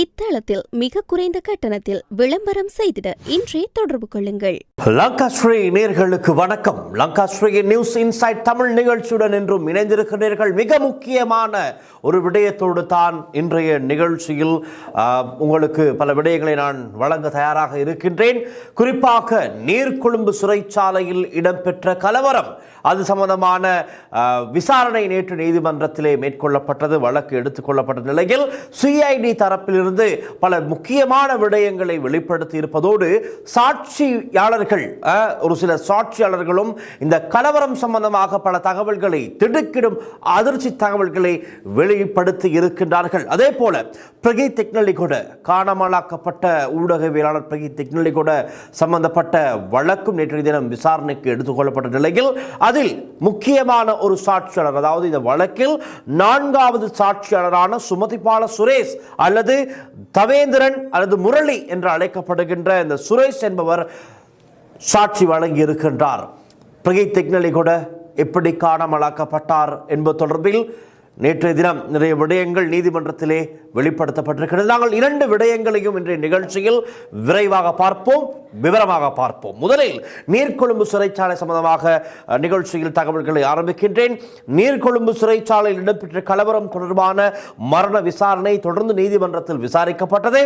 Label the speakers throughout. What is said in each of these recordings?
Speaker 1: இத்தளத்தில் மிக குறைந்த கட்டணத்தில் விளம்பரம் செய்திட இன்றே தொடர்பு கொள்ளுங்கள்.
Speaker 2: லங்காஸ்ரீ நேயர்களுக்கு வணக்கம். லங்காஸ்ரீ நியூஸ் இன்சைட் தமிழ் நிகழ்ச்சியுடன் என்றும் இணைந்திருக்கிறீர்கள். மிக முக்கியமான ஒரு விடயத்தோடு தான் இன்றைய நிகழ்ச்சியில் உங்களுக்கு பல விடயங்களை நான் வழங்க தயாராக இருக்கின்றேன். குறிப்பாக நீர்கொழும்பு சிறைச்சாலையில் இடம்பெற்ற கலவரம், அது சம்பந்தமான விசாரணை நேற்று நீதிமன்றத்திலே மேற்கொள்ளப்பட்டது. வழக்கு எடுத்துக்கொள்ளப்பட்ட நிலையில் சிஐடி தரப்பிலிருந்து பல முக்கியமான விடயங்களை வெளிப்படுத்தி இருப்பதோடு சாட்சியாளர்கள், ஒரு சில சாட்சியாளர்களும் இந்த கலவரம் சம்பந்தமாக பல தகவல்களை, திடுக்கிடும் அதிர்ச்சி தகவல்களை வெளிப்படுத்தி இருக்கின்றார்கள். அதே போல பிரகி டெக்னாலஜி கூட காணாமலாக்கப்பட்ட ஊடகவியலாளர் பிரகி டெக்னாலஜி கூட சம்பந்தப்பட்ட வழக்கும் நேற்றைய தினம் விசாரணைக்கு எடுத்துக்கொள்ளப்பட்ட நிலையில் அதில் முக்கியமான ஒரு சாட்சியாளர், அதாவது இந்த வழக்கில் 4வது சாட்சியாளரான சுமதிபால சுரேஷ் அல்லது தவேந்திரன் அல்லது முரளி என்று அழைக்கப்படுகின்ற இந்த சுரேஷ் என்பவர் சாட்சி வழங்கி இருக்கின்றார். பிரகி டெக்னாலஜி கூட எப்படி காணாமலாக்கப்பட்டார் என்பது தொடர்பில் நேற்றைய தினம் நிறைய விடயங்கள் நீதிமன்றத்திலே வெளிப்படுத்தப்பட்டிருக்கிறது. நாங்கள் 2 விடயங்களையும் இன்றைய நிகழ்ச்சியில் விரைவாக பார்ப்போம், விவரமாக பார்ப்போம். முதலில் நீர்கொழும்பு சிறைச்சாலை சம்பந்தமாக நிகழ்ச்சியில் தகவல்களை ஆரம்பிக்கின்றேன். நீர்கொழும்பு சிறைச்சாலையில் இடம்பெற்ற கலவரம் தொடர்பான மரண விசாரணை தொடர்ந்து நீதிமன்றத்தில் விசாரிக்கப்பட்டது.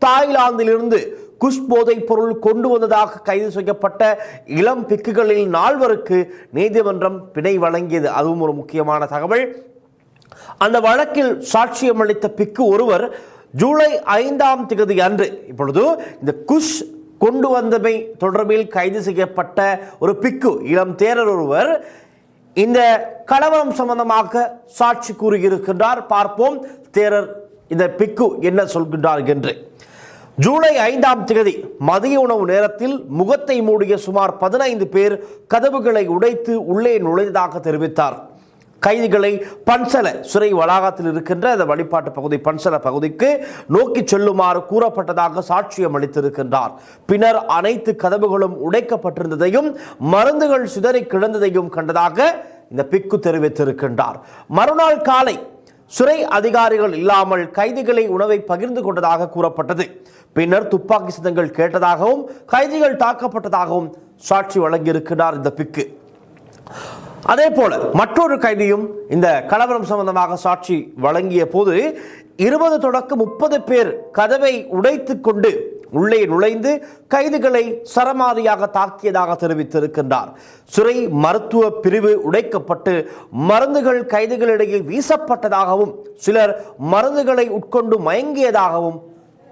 Speaker 2: தாய்லாந்திலிருந்து குஷ் போதைப் பொருள் கொண்டு வந்ததாக கைது செய்யப்பட்ட இளம் பிக்குகளில் 4வருக்கு நீதிமன்றம் பிணை வழங்கியது. அதுவும் ஒரு முக்கியமான தகவல். அந்த வழக்கில் சாட்சியம் அளித்த பிக்கு ஒருவர் ஜூலை 5ஆம் தேதி அன்று, இப்பொழுது இந்த குஷ் கொண்டு வந்தமை தொடர்பில் கைது செய்யப்பட்ட ஒரு பிக்கு இளம் தேரர் ஒருவர் இந்த கலவரம் சம்பந்தமாக சாட்சி கூறியிருக்கின்றார். பார்ப்போம் தேரர் இந்த பிக்கு என்ன சொல்கின்றார் என்று. ஜூலை 5ஆம் தேதி மதிய உணவு நேரத்தில் முகத்தை மூடிய சுமார் 15 பேர் கதவுகளை உடைத்து உள்ளே நுழைந்ததாக தெரிவித்தார். கைதிகளை பன்சல சிறை வளாகத்தில் இருக்கின்ற அந்த வழிபாட்டு பகுதி பன்சல பகுதிக்கு நோக்கி செல்லுமாறு கூறப்பட்டதாக சாட்சியம் அளித்திருக்கின்றார். பின்னர் அனைத்து கதவுகளும் உடைக்கப்பட்டிருந்ததையும் மருந்துகள் சிதறி கிடந்ததையும் கண்டதாக இந்த பிக்கு தெரிவித்திருக்கின்றார். மறுநாள் காலை சிறை அதிகாரிகள் இல்லாமல் கைதிகளை உணவை பகிர்ந்து கொண்டதாக கூறப்பட்டது. பின்னர் துப்பாக்கி சத்தங்கள் கேட்டதாகவும் கைதிகள் தாக்கப்பட்டதாகவும் சாட்சி வழங்கியிருக்கிறார் இந்த பிக்கு. அதே போல மற்றொரு கைதியும் இந்த கலவரம் சம்பந்தமாக சாட்சி வழங்கிய போது 20 தொடக்கம் 30 பேர் கதவை உடைத்து கொண்டு உள்ளே நுழைந்து கைதிகளை சரமாரியாக தாக்கியதாக தெரிவித்திருக்கின்றார். சிறை மருத்துவ பிரிவு உடைக்கப்பட்டு மருந்துகள் கைதிகளிடையே வீசப்பட்டதாகவும் சிலர் மருந்துகளை உட்கொண்டு மயங்கியதாகவும்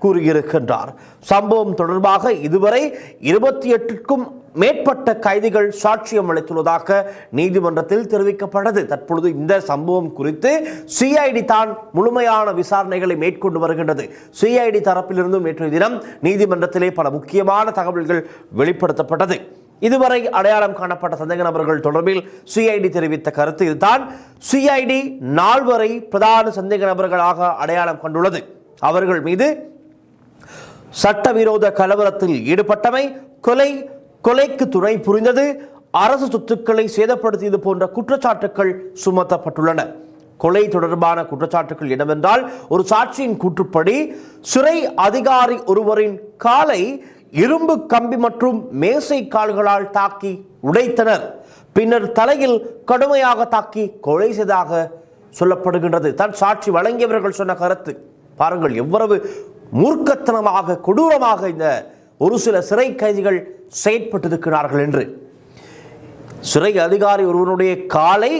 Speaker 2: கூறியிருக்கின்றார். சம்பவம் தொடர்பாக இதுவரை 28க்கும் மேற்பட்ட கைதிகள் சாட்சியம் அளித்துள்ளதாக நீதிமன்றத்தில் தெரிவிக்கப்பட்டது. தற்பொழுது இந்த சம்பவம் குறித்து சிஐடி தான் முழுமையான விசாரணைகளை மேற்கொண்டு வருகின்றது. சிஐடி தரப்பிலிருந்தும் நேற்றைய தினம் நீதிமன்றத்திலே பல முக்கியமான தகவல்கள் வெளிப்படுத்தப்பட்டது. இதுவரை அடையாளம் காணப்பட்ட சந்தேக நபர்கள் தொடர்பில் சிஐடி தெரிவித்த கருத்து இதுதான். சிஐடி 4வரை பிரதான சந்தேக நபர்களாக அடையாளம் கண்டுள்ளது. அவர்கள் மீது சட்டவிரோத கலவரத்தில் ஈடுபட்டமை, கொலைக்கு துணை புரிந்தது, அரசு சொத்துக்களை சேதப்படுத்தியது போன்ற குற்றச்சாட்டுகள் சுமத்தப்பட்டுள்ளன. கொலை தொடர்பான குற்றச்சாட்டுகள் என்னவென்றால், ஒரு சாட்சியின் கூற்றுப்படி சிறை அதிகாரி ஒருவரின் காலை இரும்பு கம்பி மற்றும் மேசை கால்களால் தாக்கி உடைத்தனர். பின்னர் தலையில் கடுமையாக தாக்கி கொலை செய்ததாக சொல்லப்படுகின்றது. தன் சாட்சி வழங்கியவர்கள் சொன்ன கருத்து பாருங்கள், எவ்வளவு மூர்க்கத்தனமாக கொடூரமாக இந்த ஒரு சில சிறை கைதிகள் செயற்பட்டிருக்கிறார்கள் என்று. சிறை அதிகாரி ஒருவனுடைய காலை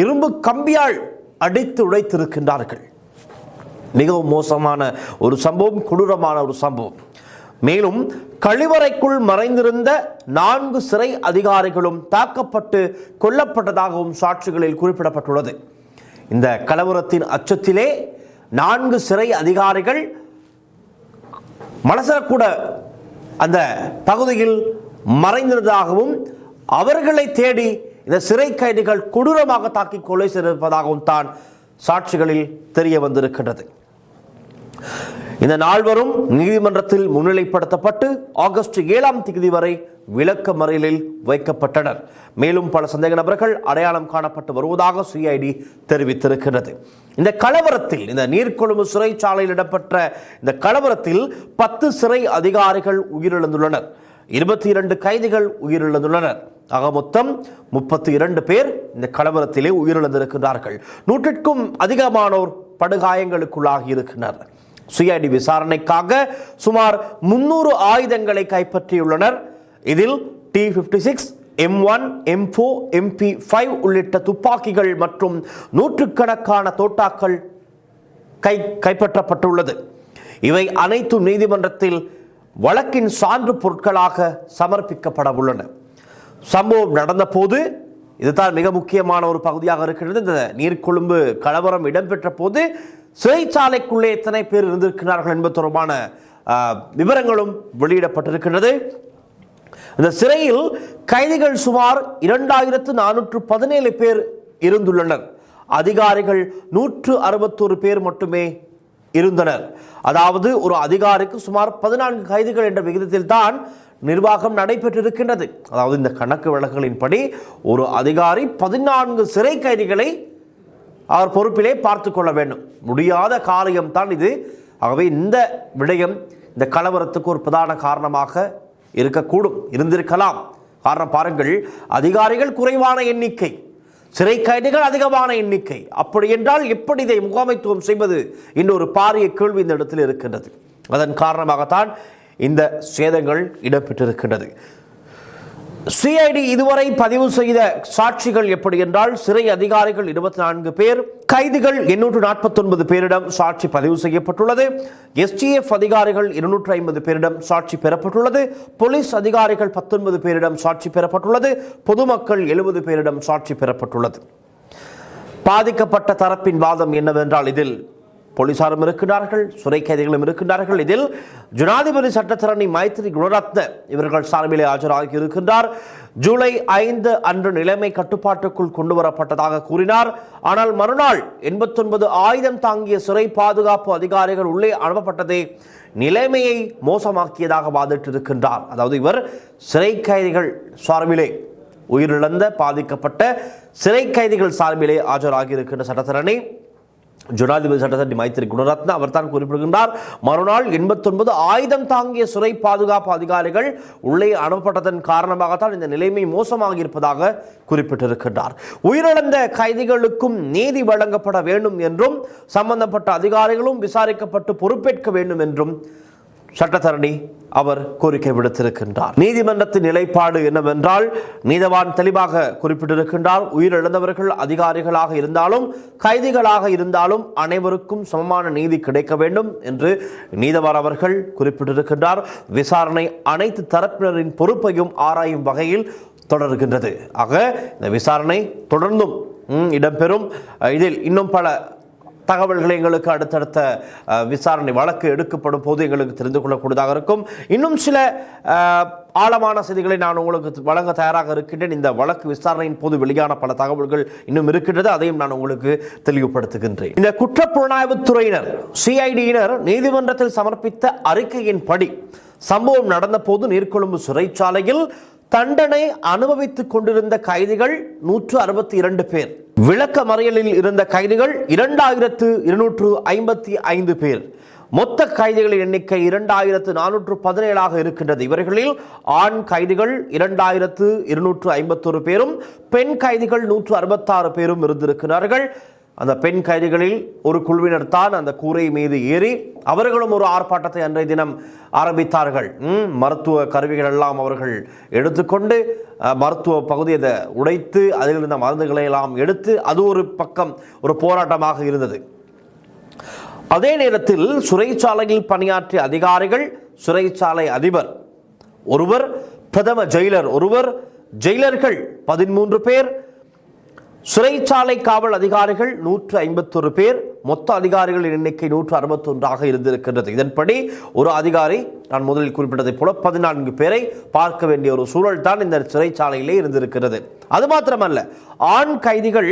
Speaker 2: இரும்பு கம்பியால் அடித்து உடைத்திருக்கின்றார்கள். மிகவும் மோசமான ஒரு சம்பவம், கொடூரமான ஒரு சம்பவம். மேலும் கழிவறைக்குள் மறைந்திருந்த 4 சிறை அதிகாரிகளும் தாக்கப்பட்டு கொல்லப்பட்டதாகவும் சாட்சிகளில் குறிப்பிடப்பட்டுள்ளது. இந்த கலவரத்தின் அச்சத்திலே 4 சிறை அதிகாரிகள் மலசரக்கூட அந்த பகுதியில் மறைந்திருந்ததாகவும் அவர்களை தேடி இந்த சிறை கைதிகள் கொடூரமாக தாக்கி கொலை செய்திருப்பதாகவும் தான் சாட்சிகளில் தெரிய வந்திருக்கின்றது. இந்த நால்வரும் நீதிமன்றத்தில் முன்னிலைப்படுத்தப்பட்டு ஆகஸ்ட் 7ஆம் தேதி வரை விளக்க மறியலில் வைக்கப்பட்டனர். மேலும் பல சந்தேக நபர்கள் அடையாளம் காணப்பட்டு வருவதாக சிஐடி தெரிவித்திருக்கிறது. இந்த கலவரத்தில், இந்த நீர்கொழும்பு சிறைச்சாலையில் இடம்பெற்ற இந்த கலவரத்தில் 10 சிறை அதிகாரிகள் உயிரிழந்துள்ளனர். 22 கைதிகள் உயிரிழந்துள்ளனர். ஆக மொத்தம் 32 பேர் இந்த கலவரத்திலே உயிரிழந்திருக்கிறார்கள். 100க்கும் அதிகமானோர் படுகாயங்களுக்குள்ளாகி இருக்கிறனர். சிஐடி விசாரணைக்காக சுமார் 300 ஆயுதங்களை கைப்பற்றியுள்ளனர். இதில் T56, M1, M4, MP5 உள்ளிட்ட துப்பாக்கிகள் மற்றும் நூற்றுக்கணக்கான தோட்டாக்கள் கைப்பற்றப்பட்டுள்ளது. இவை அனைத்தும் நீதிமன்றத்தில் வழக்கின் சான்று பொருட்களாக சமர்ப்பிக்கப்பட உள்ளன. சம்பவம் நடந்த போது, இதுதான் மிக முக்கியமான ஒரு பகுதியாக இருக்கிறது, இந்த நீர்கொழும்பு கலவரம் இடம்பெற்ற போது சிறைச்சாலைக்குள்ளே எத்தனை பேர் இருந்திருக்கிறார்கள் என்பது தொடர்பான விவரங்களும் வெளியிடப்பட்டிருக்கிறது. இந்த சிறையில் கைதிகள் சுமார் 2417 பேர் இருந்துள்ளனர். அதிகாரிகள் 161 பேர் மட்டுமே இருந்தனர். அதாவது ஒரு அதிகாரிக்கு சுமார் 14 கைதிகள் என்ற விகிதத்தில் தான் நிர்வாகம் நடைபெற்றிருக்கின்றது. அதாவது இந்த கணக்கு வழக்குகளின்படி ஒரு அதிகாரி 14 சிறை கைதிகளை அவர் பொறுப்பிலே பார்த்து கொள்ள வேண்டும். முடியாத காரியம்தான் இது. ஆகவே இந்த விடயம் இந்த கலவரத்துக்கு ஒரு பிரதான காரணமாக இருக்கக்கூடும், இருந்திருக்கலாம். காரணம் பாருங்கள், அதிகாரிகள் குறைவான எண்ணிக்கை, சிறை கைதிகள் அதிகமான எண்ணிக்கை. அப்படி என்றால் எப்படி இதை முகாமைத்துவம் செய்வது என்ற ஒரு பாரிய கேள்வி இந்த இடத்தில் இருக்கின்றது. அதன் காரணமாகத்தான் இந்த சேதங்கள் இடம்பெற்றிருக்கின்றது. சிஐடி இதுவரை பதிவு செய்த சாட்சிகள் எப்படி என்றால், சிறை அதிகாரிகள் 24 பேர், கைதிகள் 849 பேரிடம் சாட்சி பதிவு செய்யப்பட்டுள்ளது. STF அதிகாரிகள் 250 பேரிடம் சாட்சி பெறப்பட்டுள்ளது. போலீஸ் அதிகாரிகள் 19 பேரிடம் சாட்சி பெறப்பட்டுள்ளது. பொதுமக்கள் 70 பேரிடம் சாட்சி பெறப்பட்டுள்ளது. பாதிக்கப்பட்ட தரப்பின் வாதம் என்னவென்றால், இதில் போலீசாரும் இருக்கிறார்கள், சிறை கைதிகளும் இருக்கிறார்கள். இதில் ஜனாதிபதி சட்டத்தரணி மைத்திரி குணரத்ன இவர்கள் சார்பிலே ஆஜராகி இருக்கின்றார். ஜூலை 5 அன்று நிலைமை கட்டுப்பாட்டுக்குள் கொண்டு வரப்பட்டதாக கூறினார். ஆனால் மறுநாள் 89 ஆயுதம் தாங்கிய சிறை பாதுகாப்பு அதிகாரிகள் உள்ளே அனுப்பப்பட்டதே நிலைமையை மோசமாக்கியதாக வாதிட்டிருக்கின்றார். அதாவது இவர் சிறை கைதிகள் சார்பிலே, உயிரிழந்த பாதிக்கப்பட்ட சிறை கைதிகள் சார்பிலே ஆஜராகி இருக்கின்ற சட்டத்தரணி ஜனாதிபதி சட்டத்தரணி மைத்திரி குணரத்ன அவர் தான் குறிப்பிடுகின்றார். மறுநாள் 89 ஆயுதம் தாங்கிய சிறை பாதுகாப்பு அதிகாரிகள் உள்ளே அனுப்பப்பட்டதன் காரணமாகத்தான் இந்த நிலைமை மோசமாக இருப்பதாக குறிப்பிட்டிருக்கின்றார். உயிரிழந்த கைதிகளுக்கும் நீதி வழங்கப்பட வேண்டும் என்றும் சம்பந்தப்பட்ட அதிகாரிகளும் விசாரிக்கப்பட்டு பொறுப்பேற்க வேண்டும் என்றும் சட்டத்தரணி அவர் கோரிக்கை விடுத்திருக்கின்றார். நீதிமன்றத்தின் நிலைப்பாடு என்னவென்றால், நீதவான் தெளிவாக குறிப்பிட்டிருக்கின்றார், உயிரிழந்தவர்கள் அதிகாரிகளாக இருந்தாலும் கைதிகளாக இருந்தாலும் அனைவருக்கும் சமமான நீதி கிடைக்க வேண்டும் என்று நீதவான் அவர்கள் குறிப்பிட்டிருக்கின்றார். விசாரணை அனைத்து தரப்பினரின் பொறுப்பையும் ஆராயும் வகையில் தொடர்கின்றது. ஆக இந்த விசாரணை தொடர்ந்தும் இடம்பெறும். இதில் இன்னும் பல தகவல்களை எங்களுக்கு அடுத்தடுத்த விசாரணை வழக்கு எடுக்கப்படும் போது எங்களுக்கு தெரிந்து கொள்ளக்கூடியதாக இருக்கும். இன்னும் சில ஆழமான செய்திகளை நான் உங்களுக்கு வழங்க தயாராக இருக்கின்றேன். இந்த வழக்கு விசாரணையின் போது வெளியான பல தகவல்கள் இன்னும் இருக்கின்றது, அதையும் நான் உங்களுக்கு தெளிவுபடுத்துகின்றேன். இந்த குற்றப்புலனாய்வுத்துறையினர் சிஐடியினர் நீதிமன்றத்தில் சமர்ப்பித்த அறிக்கையின்படி சம்பவம் நடந்த போது நீர்கொழும்பு சிறைச்சாலையில் தண்டனை அனுபவித்துக் கொண்டிருந்த கைதிகள் 162 பேர், விளக்க மறியலில் இருந்த கைதிகள் 2255 பேர். மொத்த கைதிகளின் எண்ணிக்கை 2417 இருக்கின்றது. இவர்களில் ஆண் கைதிகள் 2251 பேரும் பெண் கைதிகள் 166 பேரும் இருந்திருக்கிறார்கள். அந்த பெண் கைதிகளில் ஒரு குழுவினர் தான் அந்த கூரை மீது ஏறி அவர்களும் ஒரு ஆர்ப்பாட்டத்தை அன்றைய தினம் ஆரம்பித்தார்கள். மருத்துவ கருவிகள் எல்லாம் அவர்கள் எடுத்துக்கொண்டு மருத்துவ பகுதியை உடைத்து அதில் இருந்த மருந்துகளை எல்லாம் எடுத்து அது ஒரு பக்கம் ஒரு போராட்டமாக இருந்தது. அதே நேரத்தில் சிறைச்சாலையில் பணியாற்றிய அதிகாரிகள், சிறைச்சாலை அதிபர் ஒருவர், பிரதம ஜெயிலர் ஒருவர், ஜெயிலர்கள் 13 பேர், சிறைச்சாலை காவல் அதிகாரிகள் 151 பேர், மொத்த அதிகாரிகளின் எண்ணிக்கை 161 இருந்திருக்கின்றது. இதன்படி ஒரு அதிகாரி நான் முதலில் குறிப்பிட்டதைப் போல 14 பேரை பார்க்க வேண்டிய ஒரு சூழல் தான் இந்த சிறைச்சாலையிலே இருந்திருக்கிறது. அது மாத்திரமல்ல, ஆண் கைதிகள்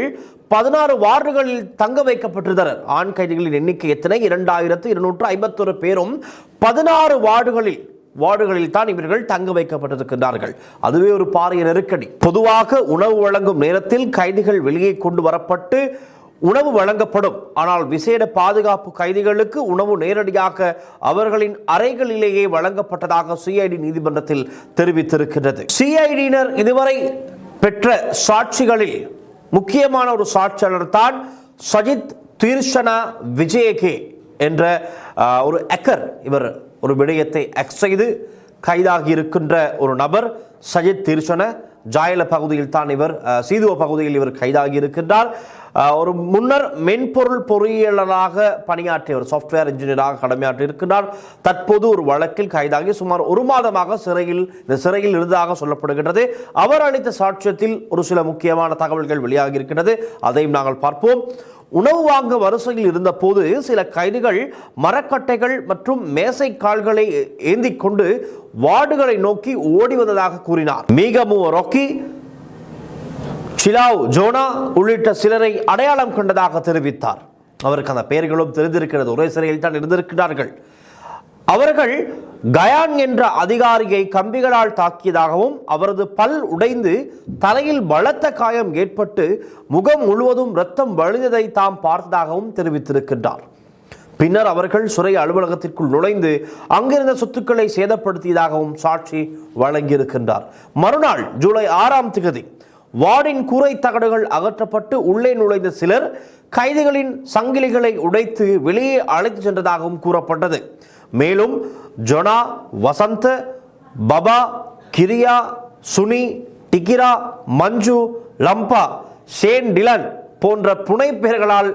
Speaker 2: 16 வார்டுகளில் தங்க வைக்கப்பட்டிருந்தனர். ஆண் கைதிகளின் எண்ணிக்கை எத்தனை? 2251 பேரும் 16 வார்டுகளில் தான் இவர்கள் தங்க வைக்கப்பட்டிருக்கிறார்கள். அதுவே ஒரு பாரிய நெருக்கடி. பொதுவாக உணவு வழங்கும் நேரத்தில் கைதிகள் வெளியே கொண்டு வரப்பட்டு உணவு வழங்கப்படும். ஆனால் விசேட பாதுகாப்பு கைதிகளுக்கு உணவு நேரடியாக அவர்களின் அறைகளிலேயே வழங்கப்பட்டதாக சிஐடி நீதிமன்றத்தில் தெரிவித்திருக்கிறது. சிஐடியினர் இதுவரை பெற்ற சாட்சிகளில் முக்கியமான ஒரு சாட்சியாளர் தான் சஜித் தீர்ஷன விஜயகே என்ற ஒரு ஹேக்கர். இவர் ஒரு விடயத்தை ஹேக் செய்து கைதாகி இருக்கின்ற ஒரு நபர். சஜித் தீர்ஷன ஜாயல பகுதியில் தான் இவர், சீதுவ பகுதியில் இவர் கைதாகி இருக்கின்றார். ஒரு முன்னர் மென்பொருள் பொறியியலாளராக பணியாற்றிய ஒரு சாஃப்ட்வேர் இன்ஜினியராக கடமையாற்றி இருக்கின்றார். தற்போது ஒரு வழக்கில் கைதாகி சுமார் 1 மாதமாக சிறையில் இருந்ததாக சொல்லப்படுகின்றது. அவர் அளித்த சாட்சியத்தில் ஒரு சில முக்கியமான தகவல்கள் வெளியாகி இருக்கின்றது. அதையும் நாங்கள் பார்ப்போம். உணவு வாங்க வரிசையில் இருந்த போது சில கைதிகள் மரக்கட்டைகள் மற்றும் மேசை கால்களை ஏந்தி கொண்டு வார்டுகளை நோக்கி ஓடி வந்ததாக கூறினார். மீகமு ரொக்கி, சிலாவ் ஜோனா உள்ளிட்ட சிலரை அடையாளம் கண்டதாக தெரிவித்தார். அவருக்கு அந்த பெயர்களும் தெரிந்திருக்கிறது. ஒரே சிறையில் தான் இருந்திருக்கிறார்கள். அவர்கள் கயான் என்ற அதிகாரியை கம்பிகளால் தாக்கியதாகவும் அவரது பல் உடைந்து தலையில் பலத்த காயம் ஏற்பட்டு முகம் முழுவதும் இரத்தம் வழிந்ததை தாம் பார்த்ததாகவும் தெரிவித்திருக்கின்றார். பின்னர் அவர்கள் சிறை அலுவலகத்திற்குள் நுழைந்து அங்கிருந்த சொத்துக்களை சேதப்படுத்தியதாகவும் சாட்சி வழங்கியிருக்கின்றார். மறுநாள் ஜூலை 6ஆம் தேதி வார்டின் கூரை தகடுகள் அகற்றப்பட்டு உள்ளே நுழைந்த சிலர் கைதிகளின் சங்கிலிகளை உடைத்து வெளியே அழைத்து சென்றதாகவும் கூறப்பட்டது. மேலும் ஜொனா, வசந்த், பபா, கிரியா, சுனி, டிகிரா, மஞ்சு, லம்பா, ஷேன் டிலன் போன்ற புனை பெயர்களால்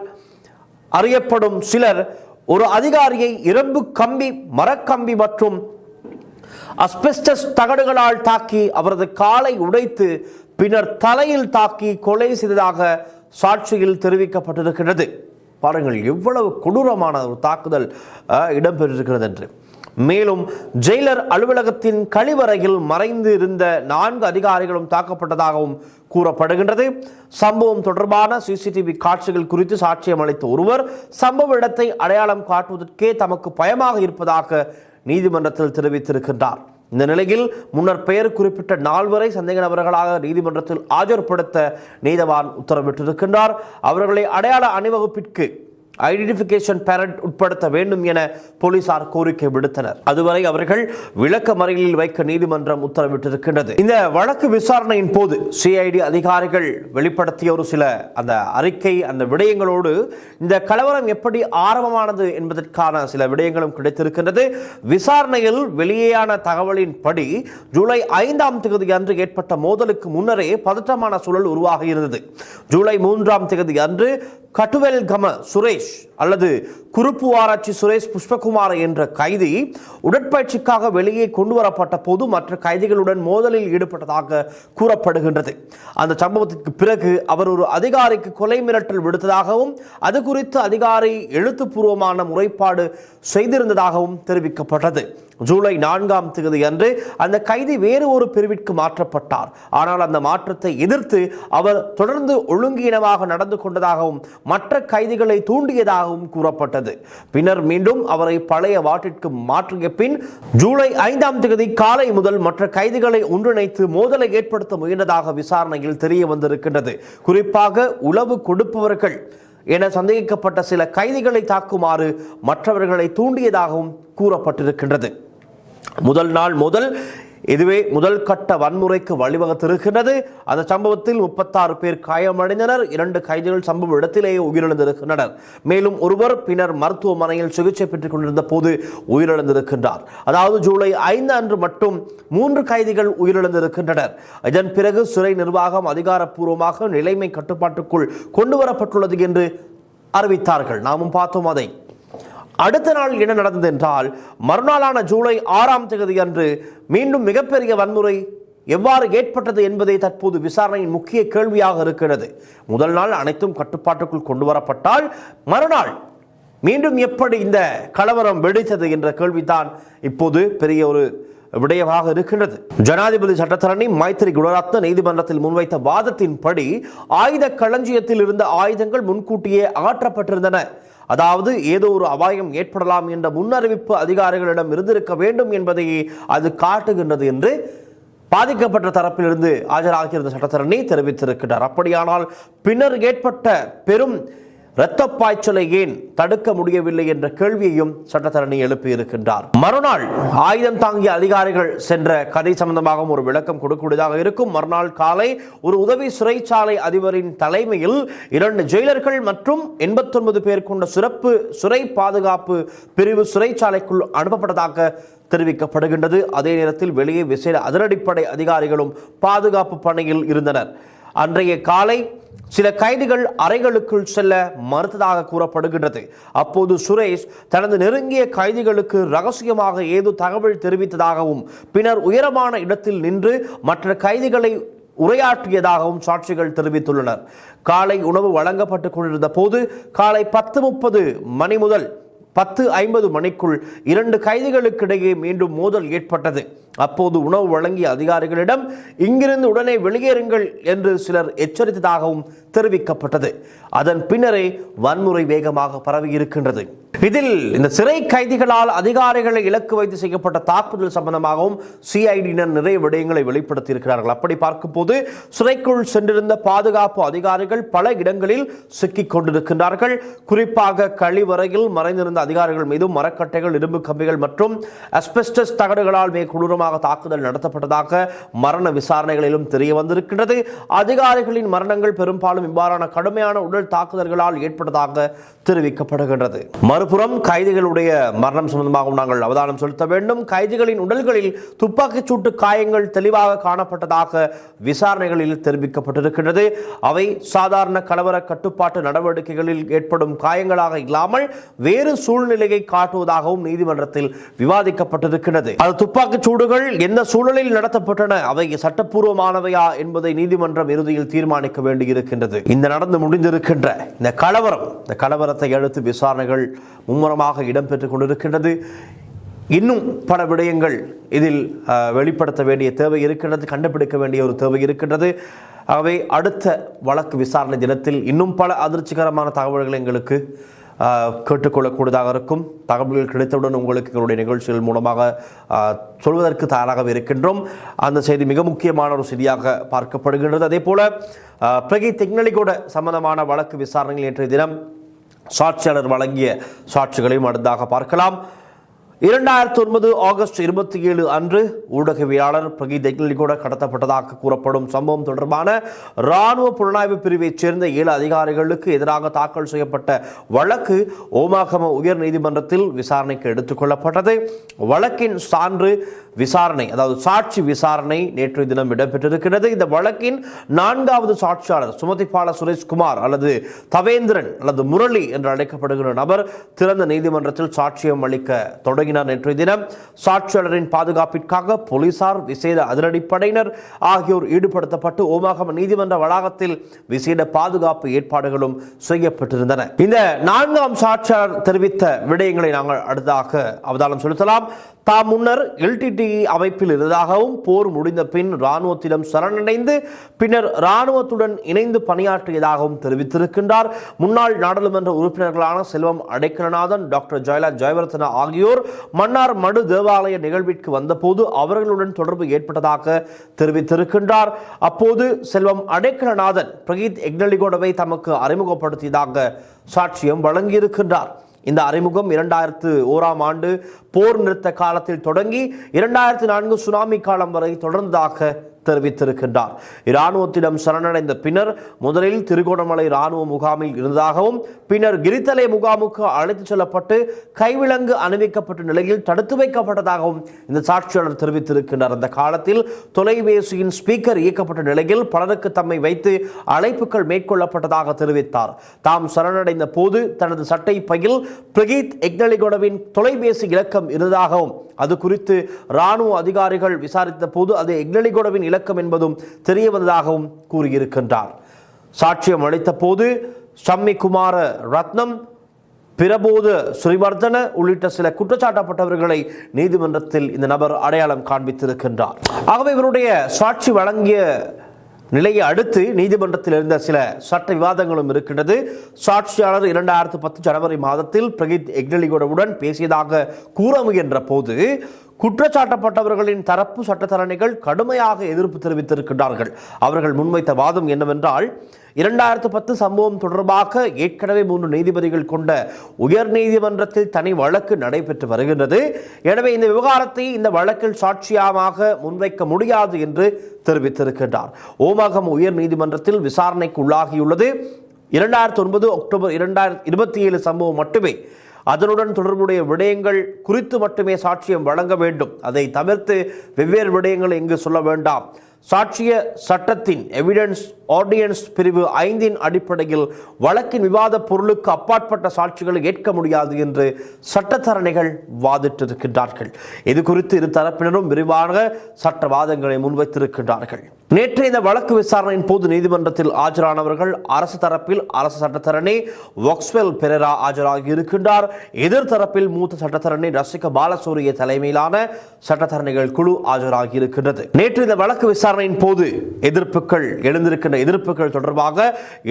Speaker 2: அறியப்படும் சிலர் ஒரு அதிகாரியை இரும்பு கம்பி, மரக்கம்பி மற்றும் அஸ்பெஸ்டஸ் தகடுகளால் தாக்கி அவரது காலை உடைத்து பின்னர் தலையில் தாக்கி கொலை செய்ததாக சாட்சியில் தெரிவிக்கப்பட்டிருக்கிறது. பாருங்கள், எவ்வளவு கொடூரமான ஒரு தாக்குதல் இடம்பெற்றிருக்கிறது என்று. மேலும் ஜெயிலர் அலுவலகத்தின் கழிவறையில் மறைந்து இருந்த 4 அதிகாரிகளும் தாக்கப்பட்டதாகவும் கூறப்படுகின்றது. சம்பவம் தொடர்பான சிசிடிவி காட்சிகள் குறித்து சாட்சியம் அளித்த ஒருவர் சம்பவ இடத்தை அடையாளம் காட்டுவதற்கே தமக்கு பயமாக இருப்பதாக நீதிமன்றத்தில் தெரிவித்திருக்கின்றார். இந்த நிலையில் முன்னர் பெயர் குறிப்பிட்ட 4 சந்தேக நபர்களாக நீதிமன்றத்தில் ஆஜர்படுத்த நீதவான் உத்தரவிட்டிருக்கின்றார். அவர்களை அடையாள அணிவகுப்பிற்கு ஐடென்டிஃபிகேஷன் பேரண்ட் உட்படுத்த வேண்டும் என போலீசார் கோரிக்கை விடுத்தனர். அதுவரை அவர்கள் விளக்க மறியலில் வைக்க நீதிமன்றம் உத்தரவிட்டிருக்கின்றது. இந்த வழக்கு விசாரணையின் போது சிஐடி அதிகாரிகள் வெளிப்படுத்திய ஒரு சில அந்த அறிக்கை, அந்த விடயங்களோடு இந்த கலவரம் எப்படி ஆரம்பமானது என்பதற்கான சில விடயங்களும் கிடைத்திருக்கின்றது. விசாரணையில் வெளியேயான தகவலின் படி ஜூலை 5ஆம் தேதி அன்று ஏற்பட்ட மோதலுக்கு முன்னரே பதற்றமான சூழல் உருவாகி இருந்தது. ஜூலை 3ஆம் தேதி அன்று கட்டுவெல் கம சுரேஷ் அல்லது குறுப்பு ஆராய்ச்சி சுரேஷ் புஷ்பகுமார் என்ற கைதி உடற்பயிற்சிக்காக வெளியே கொண்டு வரப்பட்ட போது மற்ற கைதிகளுடன் மோதலில் ஈடுபட்டதாக கூறப்படுகின்றது. அந்த சம்பவத்திற்கு பிறகு அவர் ஒரு அதிகாரிக்கு கொலை மிரட்டல் விடுத்ததாகவும் அது குறித்து அதிகாரி எழுத்துப்பூர்வமான முறைப்பாடு செய்திருந்ததாகவும் தெரிவிக்கப்பட்டது. ஜூலை 4ஆம் தேதி அன்று அந்த கைதி வேறு ஒரு பிரிவிற்கு மாற்றப்பட்டார். ஆனால் அந்த மாற்றத்தை எதிர்த்து அவர் தொடர்ந்து ஒழுங்கீனமாக நடந்து கொண்டதாகவும் மற்ற கைதிகளை தூண்டியதாகவும் கூறப்பட்டது. பின்னர் மீண்டும் அவரை பழைய வாட்டிற்கு மாற்றிய பின் ஜூலை 5ஆம் தேதி காலை முதல் மற்ற கைதிகளை ஒன்றிணைத்து மோதலை ஏற்படுத்த முயன்றதாக விசாரணையில் தெரிய வந்திருக்கின்றது. குறிப்பாக உளவு கொடுப்பவர்கள் என சந்தேகிக்கப்பட்ட சில கைதிகளை தாக்குமாறு மற்றவர்களை தூண்டியதாகவும் கூறப்பட்டிருக்கின்றது. இதுவே முதல் கட்ட வன்முறைக்கு வழிவகுத்திருக்கின்றது. அந்த சம்பவத்தில் 36 பேர் காயமடைந்தனர். 2 கைதிகள் சம்பவ இடத்திலேயே உயிரிழந்திருக்கின்றனர். மேலும் ஒருவர் பின்னர் மருத்துவமனையில் சிகிச்சை பெற்றுக் கொண்டிருந்த போது உயிரிழந்திருக்கின்றார். அதாவது ஜூலை 5 அன்று மட்டும் 3 கைதிகள் உயிரிழந்திருக்கின்றனர். இதன் பிறகு சிறை நிர்வாகம் அதிகாரப்பூர்வமாக நிலைமை கட்டுப்பாட்டுக்குள் கொண்டு வரப்பட்டுள்ளது என்று அறிவித்தார்கள். நாமும் பார்த்தோம் அதை. அடுத்த நாள் என்ன நடந்தது என்றால், மறுநாளான ஜூலை 6ஆம் தேதி அன்று மீண்டும் மிகப்பெரிய வன்முறை எவ்வாறு ஏற்பட்டது என்பதே தற்போது விசாரணையின் முக்கிய கேள்வியாக இருக்கிறது. முதல் நாள் அனைத்தும் கட்டுப்பாட்டுக்குள் கொண்டு வரப்பட்டால் மறுநாள் மீண்டும் எப்படி இந்த கலவரம் வெடித்தது என்ற கேள்விதான் இப்போது பெரிய ஒரு விடயமாக இருக்கின்றது. ஜனாதிபதி சட்டத்தரணி மைத்திரி குணரத்ன நீதிமன்றத்தில் முன்வைத்த வாதத்தின்படி ஆயுத களஞ்சியத்தில் இருந்த ஆயுதங்கள் முன்கூட்டியே அகற்றப்பட்டிருந்தன. அதாவது ஏதோ ஒரு அபாயம் ஏற்படலாம் என்ற முன்னறிவிப்பு அதிகாரிகளிடம் இருந்திருக்க வேண்டும் என்பதையே அது காட்டுகின்றது என்று பாதிக்கப்பட்ட தரப்பிலிருந்து ஆஜராகியிருந்த சட்டத்தரணி தெரிவித்திருக்கிறார். அப்படியானால் பின்னர் ஏற்பட்ட பெரும் இரத்த பாய்ச்சலை ஏன் தடுக்க முடியவில்லை என்ற கேள்வியையும் சட்டத்தரணி எழுப்பியிருக்கின்றார். மறுநாள் ஆயுதம் தாங்கிய அதிகாரிகள் சென்ற கதை சம்பந்தமாக ஒரு விளக்கம் கொடுக்கக்கூடியதாக இருக்கும். மறுநாள் காலை ஒரு உதவி சிறைச்சாலை அதிபரின் தலைமையில் 2 ஜெயிலர்கள் மற்றும் 89 பேர் கொண்ட சிறப்பு சிறை பாதுகாப்பு பிரிவு சிறைச்சாலைக்குள் அனுப்பப்பட்டதாக தெரிவிக்கப்படுகின்றது. அதே நேரத்தில் வெளியே விசேட அதிரடிப்படை அதிகாரிகளும் பாதுகாப்பு பணியில் இருந்தனர். அன்றைய காலை சில கைதிகள் அறைகளுக்குள் செல்ல மறுத்ததாக கூறப்படுகின்றது. அப்போது சுரேஷ் தனது நெருங்கிய கைதிகளுக்கு ரகசியமாக ஏதோ தகவல் தெரிவித்ததாகவும் பின்னர் உயரமான இடத்தில் நின்று மற்ற கைதிகளை உரையாற்றியதாகவும் சாட்சிகள் தெரிவித்துள்ளனர். காலை உணவு வழங்கப்பட்டுக் கொண்டிருந்த போது காலை 10:30 மணி முதல் 10:50 மணிக்குள் 2 கைதிகளுக்கிடையே மீண்டும் மோதல் ஏற்பட்டது. அப்போது உணவு வழங்கிய அதிகாரிகளிடம் இங்கிருந்து உடனே வெளியேறுங்கள் என்று சிலர் எச்சரித்ததாகவும் தெரிவிக்கப்பட்டது. அதன் பின்னரே வன்முறை வேகமாக பரவி இருக்கின்றது. இதில் இந்த சிறை கைதிகளால் அதிகாரிகளை இலக்கு வைத்து செய்யப்பட்ட தாக்குதல் சம்பந்தமாகவும் சிஐடியினர் நிறைய விடயங்களை வெளிப்படுத்தி இருக்கிறார்கள். அப்படி பார்க்கும்போது சிறைக்குள் சென்றிருந்த பாதுகாப்பு அதிகாரிகள் பல இடங்களில் சிக்கிக் கொண்டிருக்கின்றார்கள். குறிப்பாக கழிவறையில் மறைந்திருந்த அதிகாரிகள் மீதும் மரக்கட்டைகள், இரும்பு கம்பிகள் மற்றும் அஸ்பெஸ்டஸ் தகடுகளால் கொடூரமாக தாக்குதல் நடத்தப்பட்டதாக மரண விசாரணைகளிலும் தெரிய வந்திருக்கின்றது. அதிகாரிகளின் மரணங்கள் பெரும்பாலும் இவ்வாறான கடுமையான உடல் தாக்குதல்களால் ஏற்பட்டதாக தெரிவிக்கப்படுகின்றது. மறுபுறம் கைதிகளுடைய மரணம் சம்பந்தமாக நாங்கள் அவதானம் செலுத்த வேண்டும். கைதிகளின் உடல்களில் துப்பாக்கிச் சூட்டு காயங்கள் தெளிவாக காணப்பட்டதாக விசாரணைகளில் தெரிவிக்கப்பட்டிருக்கின்றது. அவை சாதாரண கலவர கட்டுப்பாட்டு நடவடிக்கைகளில் ஏற்படும் காயங்களாக இல்லாமல் வேறு சூழ்நிலையை காட்டுவதாகவும் நீதிமன்றத்தில் விவாதிக்கப்பட்டிருக்கிறது. அது துப்பாக்கிச் சூடுகள் எந்த சூழலில் நடத்தப்பட்டன, அவை சட்டப்பூர்வமானவையா என்பதை நீதிமன்றம் இறுதியில் தீர்மானிக்க வேண்டியிருக்கின்றது. இந்த நடந்து முடிந்திருக்கின்ற இந்த கலவரத்தை அடுத்து விசாரணைகள் மும்முரமாக இடம்பெற்றுக் கொண்டிருக்கின்றது. இன்னும் பல விடயங்கள் இதில் வெளிப்படுத்த வேண்டிய தேவை இருக்கின்றது, கண்டுபிடிக்க வேண்டிய ஒரு தேவை இருக்கின்றது. ஆகவே அடுத்த வழக்கு விசாரணை தினத்தில் இன்னும் பல அதிர்ச்சிகரமான தகவல்கள் எங்களுக்கு கேட்டுக்கொள்ளக்கூடியதாக இருக்கும். தகவல்கள் கிடைத்தவுடன் உங்களுக்கு எங்களுடைய நிகழ்ச்சிகள் மூலமாக சொல்வதற்கு தயாராக இருக்கின்றோம். அந்த செய்தி மிக முக்கியமான ஒரு செய்தியாக பார்க்கப்படுகின்றது. அதே போல பிரகீத் எக்னலிகோட சம்பந்தமான வழக்கு விசாரணைகள் நேற்றைய தினம் சாட்சியாளர் வழங்கிய சாட்சிகளையும் அடுத்ததாக பார்க்கலாம். 2009 ஆகஸ்ட் 27 அன்று ஊடகவியலாளர் பிரகீத் எக்னலிகோட கடத்தப்பட்டதாக கூறப்படும் சம்பவம் தொடர்பான இராணுவ புலனாய்வு பிரிவைச் சேர்ந்த 7 அதிகாரிகளுக்கு எதிராக தாக்கல் செய்யப்பட்ட வழக்கு ஓமாகம உயர் நீதிமன்றத்தில் விசாரணைக்கு எடுத்துக் கொள்ளப்பட்டது. வழக்கின் சான்று விசாரணை, அதாவது சாட்சி விசாரணை நேற்று தினம் இடம்பெற்றிருக்கிறது. இந்த வழக்கின் 4வது சாட்சியாளர் சுமதிபால சுரேஷ்குமார் அல்லது தவேந்திரன் அல்லது முரளி என்று அழைக்கப்படுகிற நபர் திறந்த நீதிமன்றத்தில் சாட்சியம் அளிக்க தொடங்கினார். நேற்றைய தினம் சாட்சியாளரின் பாதுகாப்பிற்காக போலீசார், விசேட அதிரடிப்படையினர் ஆகியோர் ஈடுபடுத்தப்பட்டு ஓமாகம நீதிமன்ற வளாகத்தில் விசேட பாதுகாப்பு ஏற்பாடுகளும் செய்யப்பட்டிருந்தன. இந்த 4ஆம் சாட்சியாளர் தெரிவித்த விடயங்களை நாங்கள் அடுத்ததாக அவதானம் செலுத்தலாம். தாம் முன்னர் எல்டிடிஇ அமைப்பில் இருந்ததாகவும் போர் முடிந்த பின் இராணுவத்திடம் சரணடைந்து பின்னர் இராணுவத்துடன் இணைந்து பணியாற்றியதாகவும் தெரிவித்திருக்கின்றார். முன்னாள் நாடாளுமன்ற உறுப்பினர்களான செல்வம் அடைக்கலநாதன், டாக்டர் ஜெயலா ஜெயவர்தன ஆகியோர் மன்னார் மடு தேவாலய நிகழ்விற்கு வந்தபோது அவர்களுடன் தொடர்பு ஏற்பட்டதாக தெரிவித்திருக்கின்றார். அப்போது செல்வம் அடைக்கலநாதன் பிரகீத் எக்னலிகோடவை தமக்கு அறிமுகப்படுத்தியதாக சாட்சியம் வழங்கியிருக்கின்றார். இந்த அறிமுகம் 2001ஆம் ஆண்டு போர் நிறுத்த காலத்தில் தொடங்கி 2004 சுனாமி காலம் வரை தொடர்ந்ததாக தெரிவித்திருக்கின்றார். இராணுவத்திடம் சரணடைந்த பின்னர் முதலில் திருகோணமலை இராணுவ முகாமில் இருந்ததாகவும் பின்னர் கிரித்தலை முகாமுக்கு அழைத்துச் செல்லப்பட்டு கைவிலங்கு அணிவிக்கப்பட்ட நிலையில் தடுத்து வைக்கப்பட்டதாகவும் இந்த சாட்சியாளர் தெரிவித்திருக்கின்றார். அந்த காலத்தில் தொலைபேசியின் ஸ்பீக்கர் இயக்கப்பட்ட நிலையில் பலருக்கு தம்மை வைத்து அழைப்புகள் மேற்கொள்ளப்பட்டதாக தெரிவித்தார். தாம் சரணடைந்த போது தனது சட்டை பையில் பிரகீத் எக்னலிகோடவின் தொலைபேசி இலக்கம் இருந்ததாகவும் அது குறித்து இராணுவ அதிகாரிகள் விசாரித்த போது அது எக்னலிகோடவின் இலக்கம் என்பதும் தெரிய வந்ததாகவும் கூறியிருக்கின்றார். சாட்சியம் அளித்த போது ஷம்மி குமார ரத்னம், பிரபோத ஸ்ரீவர்தன உள்ளிட்ட சில குற்றச்சாட்டப்பட்டவர்களை நீதிமன்றத்தில் இந்த நபர் அடையாளம் காண்பித்திருக்கின்றார். ஆகவே இவருடைய சாட்சி வழங்கிய நிலையை அடுத்து நீதிமன்றத்தில் இருந்த சில சட்ட விவாதங்களும் இருக்கின்றது. சாட்சியாளர் 2010 ஜனவரி மாதத்தில் பிரகித் எக்னலிகோடவுடன் பேசியதாக கூற முயன்ற போது குற்றச்சாட்டப்பட்டவர்களின் தரப்பு சட்டத்தரணிகள் கடுமையாக எதிர்ப்பு தெரிவித்திருக்கிறார்கள். அவர்கள் முன்வைத்த வாதம் என்னவென்றால் 2010 சம்பவம் தொடர்பாக ஏற்கனவே 3 நீதிபதிகள் கொண்ட உயர் நீதிமன்றத்தில் தனி வழக்கு நடைபெற்று வருகின்றது. எனவே இந்த விவகாரத்தை இந்த வழக்கில் சாட்சியமாக முன்வைக்க முடியாது என்று தெரிவித்திருக்கின்றார். ஓமகம் உயர் நீதிமன்றத்தில் விசாரணைக்கு உள்ளாகியுள்ளது. 2009 அக்டோபர் 2027 சம்பவம் மட்டுமே. அதனுடன் தொடர்புடைய விடயங்கள் குறித்து மட்டுமே சாட்சியம் வழங்க வேண்டும். அதை தவிர்த்து வெவ்வேறு விடயங்களை இங்கு சொல்ல வேண்டாம். சாட்சிய சட்டத்தின் எவிடன்ஸ் ஆர்டியன்ஸ் பிரிவு 5 அடிப்படையில் வழக்கின் விவாத பொருளுக்கு அப்பாற்பட்ட சாட்சிகளை ஏற்க முடியாது என்று சட்டத்தரணிகள் வாதிட்டிருக்கின்றார்கள். இது குறித்து இரு தரப்பினரும் விரிவான சட்ட வாதங்களை முன்வைத்திருக்கின்றார்கள். நேற்று இந்த வழக்கு விசாரணையின் போது நீதிமன்றத்தில் ஆஜரானவர்கள் அரசு தரப்பில் அரசு சட்டத்தரணி வாக்ஸ்வெல் பெரேரா ஆஜராகி இருக்கின்றார். எதிர்த்தரப்பில் மூத்த சட்டத்தரணி ரசிக பாலசூரிய தலைமையிலான சட்டத்தரணிகள் குழு ஆஜராகி இருக்கின்றது. நேற்று இந்த வழக்கு விசாரணையின் போது எழுந்திருக்கின்ற எதிர்ப்புகள் தொடர்பாக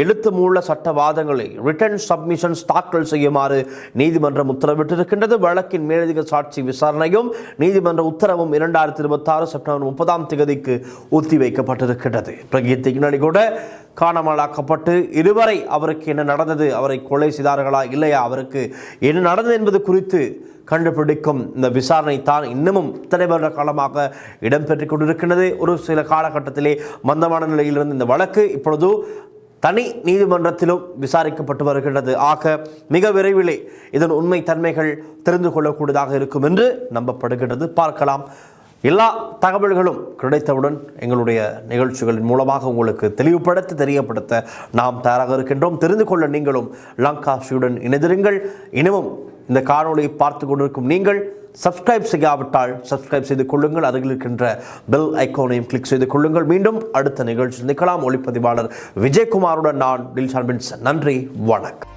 Speaker 2: எழுத்து மூல சட்ட வாதங்களை ரிட்டன் சப்மிஷன்ஸ் தாக்கல் செய்யுமாறு நீதிமன்றம் உத்தரவிட்டிருக்கின்றது. வழக்கின் மேலதிக சாட்சி விசாரணையும் நீதிமன்ற உத்தரவும் 2026 செப்டம்பர் 30ஆம் தேதிக்கு ஒத்திவைக்கப்பட்டிருக்கின்றது. பிரகித் எக்னலிகோட காணாமலாக்கப்பட்டு இதுவரை அவருக்கு என்ன நடந்தது, அவரை கொலை செய்தார்களா இல்லையா, அவருக்கு என்ன நடந்தது என்பது குறித்து கண்டுபிடிக்கும் இந்த விசாரணை தான் இன்னமும் இத்தனை வருட காலமாக இடம்பெற்றுக் கொண்டிருக்கின்றது. ஒரு சில காலகட்டத்திலே மந்தமான நிலையிலிருந்து இந்த வழக்கு இப்பொழுது தனி நீதிமன்றத்திலும் விசாரிக்கப்பட்டு வருகின்றது. ஆக மிக விரைவிலே இதன் உண்மை தன்மைகள் தெரிந்து கொள்ளக்கூடியதாக இருக்கும் என்று நம்பப்படுகின்றது. பார்க்கலாம். எல்லா தகவல்களும் கிடைத்தவுடன் எங்களுடைய நிகழ்ச்சிகளின் மூலமாக உங்களுக்கு தெரியப்படுத்த நாம் தயாராக இருக்கின்றோம். தெரிந்து கொள்ள நீங்களும் லங்கா ஸ்ரீயுடன் இணைந்திருங்கள். இனமும் இந்த காணொலியை பார்த்து கொண்டிருக்கும் நீங்கள் சப்ஸ்கிரைப் செய்யாவிட்டால் சப்ஸ்கிரைப் செய்து கொள்ளுங்கள். அருகில் இருக்கின்ற பெல் ஐக்கானையும் கிளிக் செய்து கொள்ளுங்கள். மீண்டும் அடுத்த நிகழ்ச்சி சந்திக்கலாம். ஒளிப்பதிவாளர் விஜயகுமாருடன் நான் டில்ஷான் பின்சன். நன்றி, வணக்கம்.